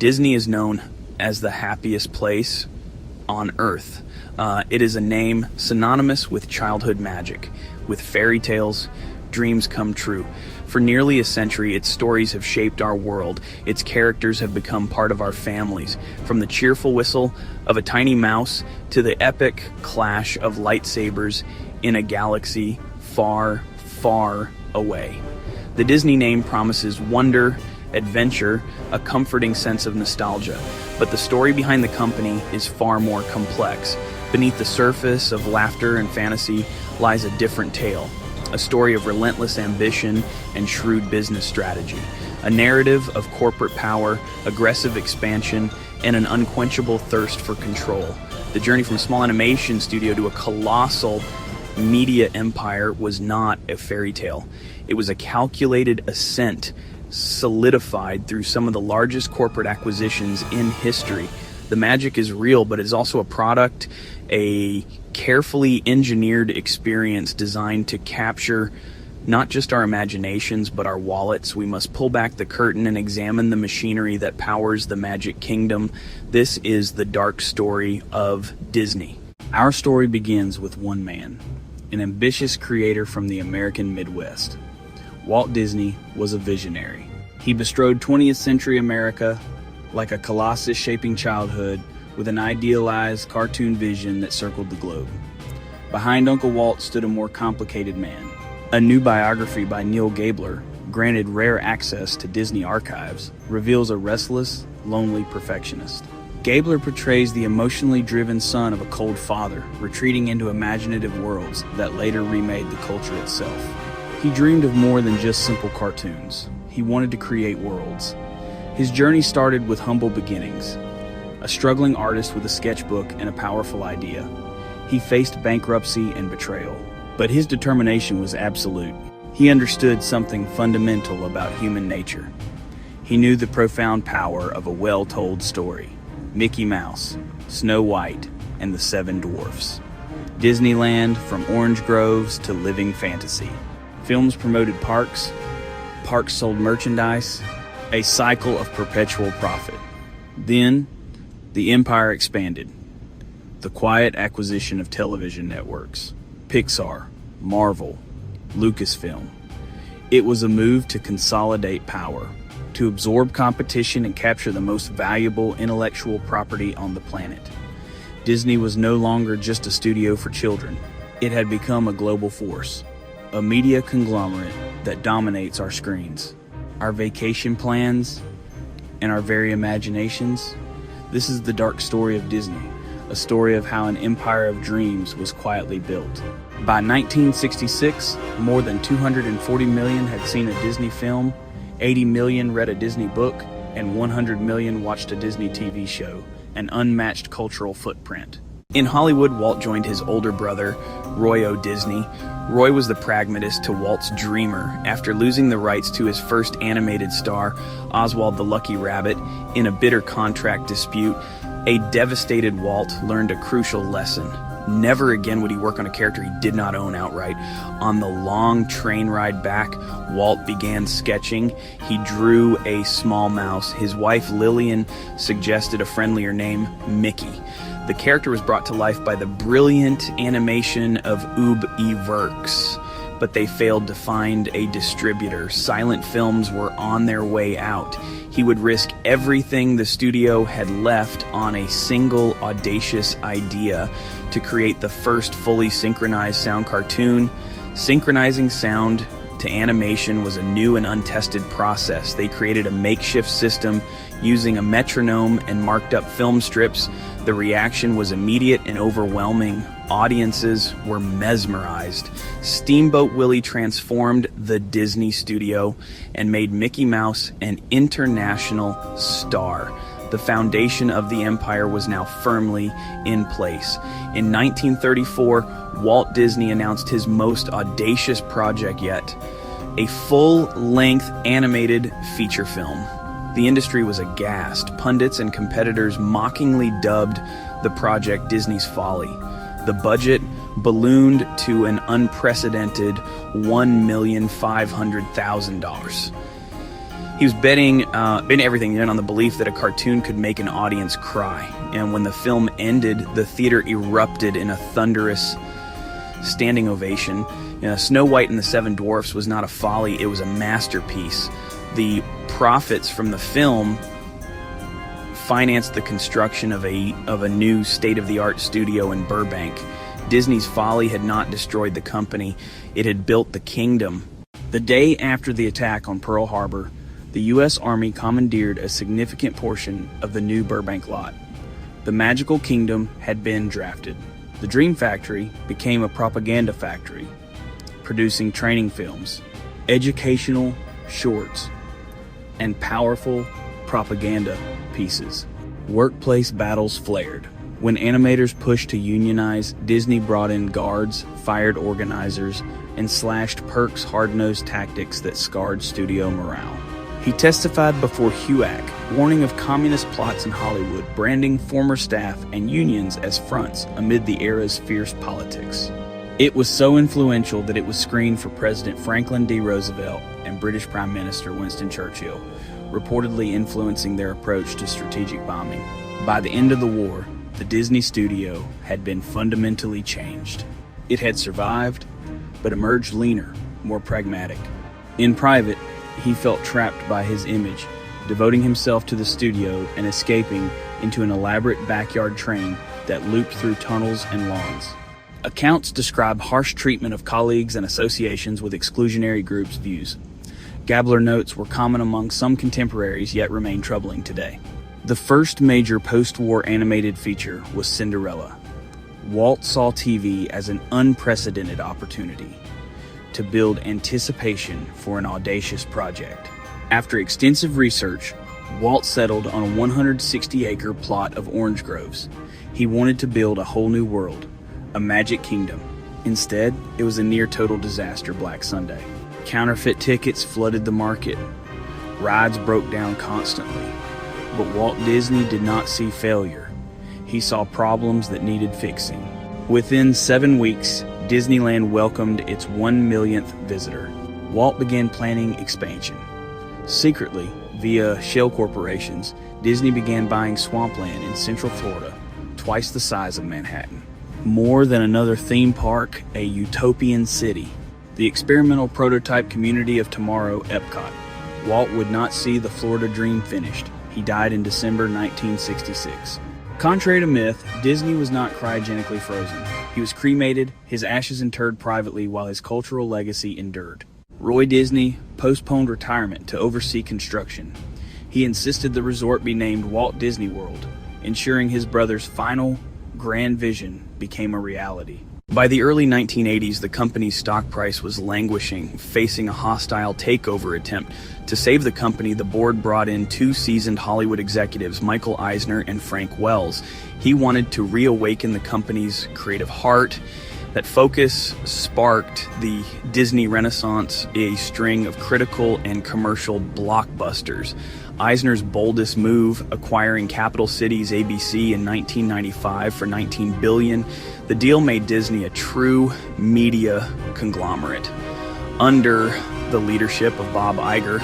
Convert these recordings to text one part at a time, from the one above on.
Disney is known as the happiest place on earth. It is a name synonymous with childhood magic, with fairy tales, dreams come true. For nearly a century, its stories have shaped our world. Its characters have become part of our families, from the cheerful whistle of a tiny mouse to the epic clash of lightsabers in a galaxy far, far away. The Disney name promises wonder, adventure, a comforting sense of nostalgia. But the story behind the company is far more complex. Beneath the surface of laughter and fantasy lies a different tale. A story of relentless ambition and shrewd business strategy. A narrative of corporate power, aggressive expansion, and an unquenchable thirst for control. The journey from a small animation studio to a colossal media empire was not a fairy tale. It was a calculated ascent, solidified through some of the largest corporate acquisitions in history. The magic is real, but it's also a product, a carefully engineered experience designed to capture not just our imaginations, but our wallets. We must pull back the curtain and examine the machinery that powers the Magic Kingdom. This is the dark story of Disney. Our story begins with one man, an ambitious creator from the American Midwest. Walt Disney was a visionary. He bestrode 20th century America like a colossus shaping childhood with an idealized cartoon vision that circled the globe. Behind Uncle Walt stood a more complicated man. A new biography by Neil Gabler, granted rare access to Disney archives, reveals a restless, lonely perfectionist. Gabler portrays the emotionally driven son of a cold father, retreating into imaginative worlds that later remade the culture itself. He dreamed of more than just simple cartoons. He wanted to create worlds. His journey started with humble beginnings. A struggling artist with a sketchbook and a powerful idea. He faced bankruptcy and betrayal, but his determination was absolute. He understood something fundamental about human nature. He knew the profound power of a well-told story. Mickey Mouse, Snow White, and the Seven Dwarfs. Disneyland from orange groves to living fantasy. Films promoted parks, parks sold merchandise, a cycle of perpetual profit. Then, the empire expanded. The quiet acquisition of television networks, Pixar, Marvel, Lucasfilm. It was a move to consolidate power, to absorb competition and capture the most valuable intellectual property on the planet. Disney was no longer just a studio for children. It had become a global force, a media conglomerate that dominates our screens, our vacation plans, and our very imaginations. This is the dark story of Disney, a story of how an empire of dreams was quietly built. By 1966, more than 240 million had seen a Disney film, 80 million read a Disney book, and 100 million watched a Disney TV show, an unmatched cultural footprint. In Hollywood, Walt joined his older brother, Roy O. Disney. Roy was the pragmatist to Walt's dreamer. After losing the rights to his first animated star, Oswald the Lucky Rabbit, in a bitter contract dispute, a devastated Walt learned a crucial lesson. Never again would he work on a character he did not own outright. On the long train ride back, Walt began sketching. He drew a small mouse. His wife Lillian suggested a friendlier name, Mickey. The character was brought to life by the brilliant animation of Ub Iwerks, but they failed to find a distributor. Silent films were on their way out. He would risk everything the studio had left on a single audacious idea to create the first fully synchronized sound cartoon. Synchronizing sound to animation was a new and untested process. They created a makeshift system using a metronome and marked up film strips. The reaction was immediate and overwhelming. Audiences were mesmerized. Steamboat Willie transformed the Disney studio and made Mickey Mouse an international star. The foundation of the empire was now firmly in place. In 1934, Walt Disney announced his most audacious project yet, a full-length animated feature film. The industry was aghast. Pundits and competitors mockingly dubbed the project Disney's folly. The budget ballooned to an unprecedented $1,500,000. He was betting everything on the belief that a cartoon could make an audience cry. And when the film ended, the theater erupted in a thunderous standing ovation. Snow White and the Seven Dwarfs was not a folly, it was a masterpiece. The profits from the film financed the construction of a new state-of-the-art studio in Burbank. Disney's folly had not destroyed the company, it had built the kingdom. The day after the attack on Pearl Harbor, the U.S. Army commandeered a significant portion of the new Burbank lot. The Magical Kingdom had been drafted. The Dream Factory became a propaganda factory, producing training films, educational shorts, and powerful propaganda pieces. Workplace battles flared. When animators pushed to unionize, Disney brought in guards, fired organizers, and slashed Perk's hard-nosed tactics that scarred studio morale. He testified before HUAC, warning of communist plots in Hollywood, branding former staff and unions as fronts amid the era's fierce politics. It was so influential that it was screened for President Franklin D. Roosevelt and British Prime Minister Winston Churchill, reportedly influencing their approach to strategic bombing. By the end of the war, the Disney studio had been fundamentally changed. It had survived, but emerged leaner, more pragmatic. In private, he felt trapped by his image, devoting himself to the studio and escaping into an elaborate backyard train that looped through tunnels and lawns. Accounts describe harsh treatment of colleagues and associations with exclusionary groups' views. Gabler notes were common among some contemporaries, yet remain troubling today. The first major post-war animated feature was Cinderella. Walt saw TV as an unprecedented opportunity to build anticipation for an audacious project. After extensive research, Walt settled on a 160-acre plot of orange groves. He wanted to build a whole new world, a magic kingdom. Instead, it was a near-total disaster Black Sunday. Counterfeit tickets flooded the market. Rides broke down constantly. But Walt Disney did not see failure. He saw problems that needed fixing. Within 7 weeks, Disneyland welcomed its 1 millionth visitor. Walt began planning expansion. Secretly, via shell corporations, Disney began buying swampland in Central Florida, twice the size of Manhattan. More than another theme park, a utopian city. The experimental prototype community of tomorrow, Epcot. Walt would not see the Florida dream finished. He died in December 1966. Contrary to myth, Disney was not cryogenically frozen. He was cremated, his ashes interred privately while his cultural legacy endured. Roy Disney postponed retirement to oversee construction. He insisted the resort be named Walt Disney World, ensuring his brother's final grand vision became a reality. By the early 1980s, the company's stock price was languishing, facing a hostile takeover attempt. To save the company, the board brought in 2 seasoned Hollywood executives, Michael Eisner and Frank Wells. He wanted to reawaken the company's creative heart. That focus sparked the Disney Renaissance, a string of critical and commercial blockbusters. Eisner's boldest move, acquiring Capital Cities ABC in 1995 for $19 billion, the deal made Disney a true media conglomerate. Under the leadership of Bob Iger,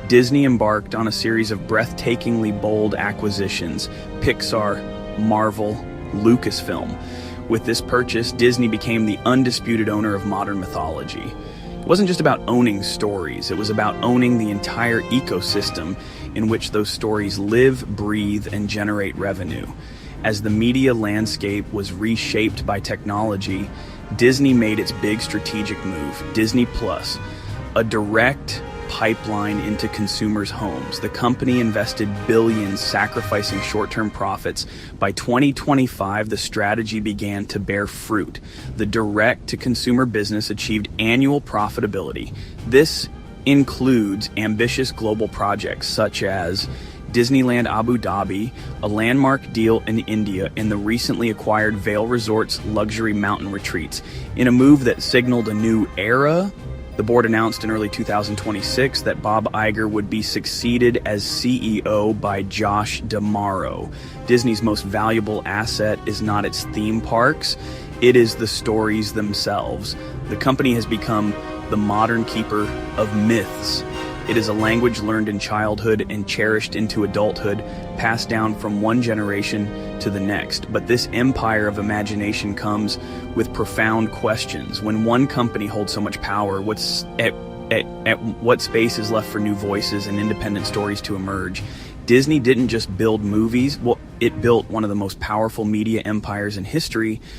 Disney embarked on a series of breathtakingly bold acquisitions: Pixar, Marvel, Lucasfilm. With this purchase, Disney became the undisputed owner of modern mythology. It wasn't just about owning stories, it was about owning the entire ecosystem in which those stories live, breathe, and generate revenue. As the media landscape was reshaped by technology, Disney made its big strategic move, Disney Plus, a direct pipeline into consumers' homes. The company invested billions, sacrificing short-term profits. By 2025, the strategy began to bear fruit. The direct-to-consumer business achieved annual profitability. This includes ambitious global projects such as Disneyland Abu Dhabi, a landmark deal in India, and the recently acquired Vail Resorts luxury mountain retreats. In a move that signaled a new era, the board announced in early 2026 that Bob Iger would be succeeded as CEO by Josh D'Amaro. Disney's most valuable asset is not its theme parks, it is the stories themselves. The company has become the modern keeper of myths, It is a language learned in childhood and cherished into adulthood, passed down from one generation to the next. But this empire of imagination comes with profound questions. When one company holds so much power, at what space is left for new voices and independent stories to emerge? Disney didn't just build movies, well, it built one of the most powerful media empires in history,